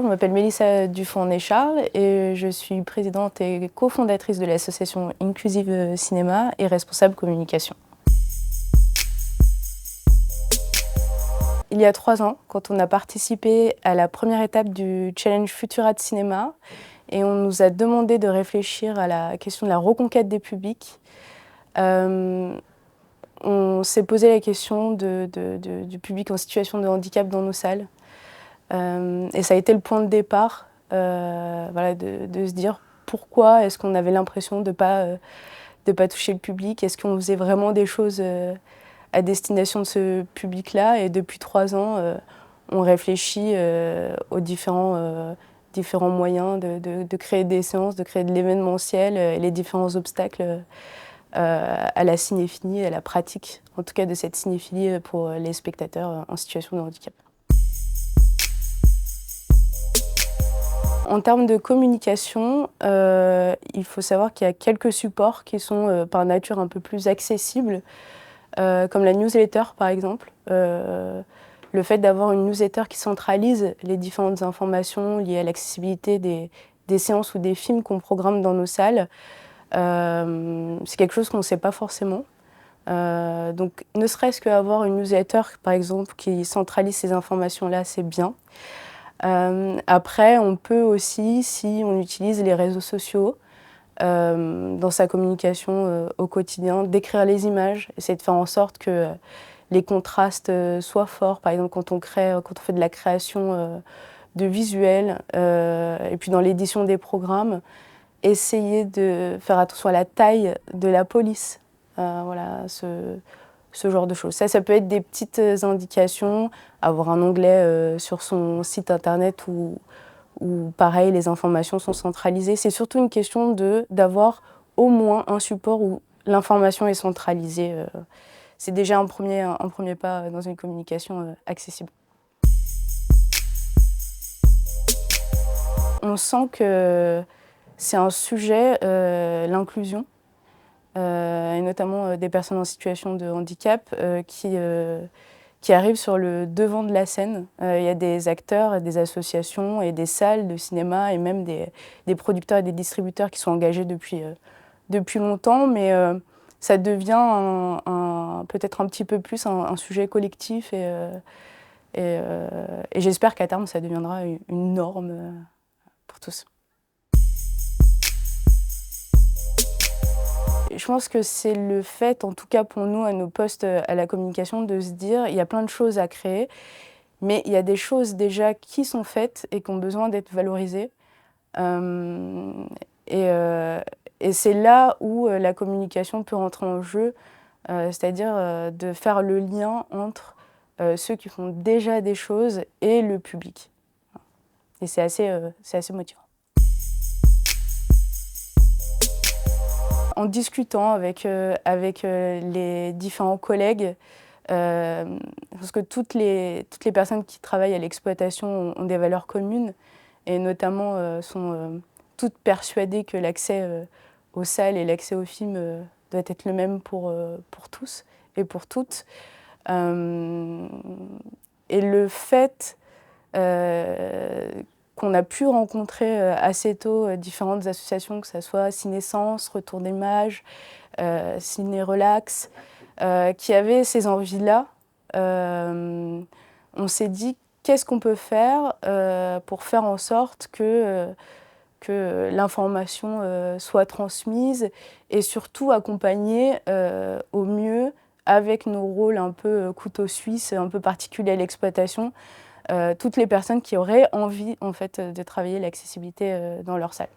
Bonjour, je m'appelle Mélissa Dufournet-Charles et je suis présidente et cofondatrice de l'association Inclusive Cinéma et responsable communication. Il y a 3 ans, quand on a participé à la première étape du challenge Futura de cinéma et on nous a demandé de réfléchir à la question de la reconquête des publics, on s'est posé la question du public en situation de handicap dans nos salles. Et ça a été le point de départ, voilà, de se dire pourquoi est-ce qu'on avait l'impression de pas toucher le public, est-ce qu'on faisait vraiment des choses à destination de ce public-là. Et depuis 3 ans, on réfléchit aux différents moyens de créer des séances, de créer de l'événementiel et les différents obstacles à la cinéphilie, à la pratique, en tout cas de cette cinéphilie pour les spectateurs en situation de handicap. En termes de communication, il faut savoir qu'il y a quelques supports qui sont par nature un peu plus accessibles, comme la newsletter par exemple. Le fait d'avoir une newsletter qui centralise les différentes informations liées à l'accessibilité des séances ou des films qu'on programme dans nos salles, c'est quelque chose qu'on ne sait pas forcément. Donc ne serait-ce qu'avoir une newsletter par exemple qui centralise ces informations-là, c'est bien. Après, on peut aussi, si on utilise les réseaux sociaux dans sa communication au quotidien, décrire les images, essayer de faire en sorte que les contrastes soient forts. Par exemple, quand on fait de la création de visuels et puis dans l'édition des programmes, essayer de faire attention à la taille de la police. Voilà, ce genre de choses. Ça peut être des petites indications, avoir un onglet sur son site internet où pareil, les informations sont centralisées. C'est surtout une question d'avoir au moins un support où l'information est centralisée. C'est déjà un premier pas dans une communication accessible. On sent que c'est un sujet, l'inclusion, et notamment des personnes en situation de handicap qui arrivent sur le devant de la scène. Il y a des acteurs, des associations et des salles de cinéma et même des producteurs et des distributeurs qui sont engagés depuis longtemps, mais ça devient peut-être un petit peu plus un sujet collectif et j'espère qu'à terme ça deviendra une norme pour tous. Je pense que c'est le fait, en tout cas pour nous, à nos postes à la communication, de se dire il y a plein de choses à créer, mais il y a des choses déjà qui sont faites et qui ont besoin d'être valorisées. Et c'est là où la communication peut rentrer en jeu, c'est-à-dire de faire le lien entre ceux qui font déjà des choses et le public. Et c'est assez motivant. En discutant avec les différents collègues, parce que toutes les personnes qui travaillent à l'exploitation ont des valeurs communes et notamment sont toutes persuadées que l'accès aux salles et l'accès aux films doit être le même pour tous et pour toutes. Et le fait qu'on a pu rencontrer assez tôt différentes associations, que ce soit Ciné-Sens, Retour d'Images, Ciné-Relax, qui avaient ces envies-là. On s'est dit qu'est-ce qu'on peut faire pour faire en sorte que l'information soit transmise et surtout accompagnée au mieux avec nos rôles un peu couteau suisse, un peu particuliers à l'exploitation, toutes les personnes qui auraient envie en fait, de travailler l'accessibilité dans leur salle.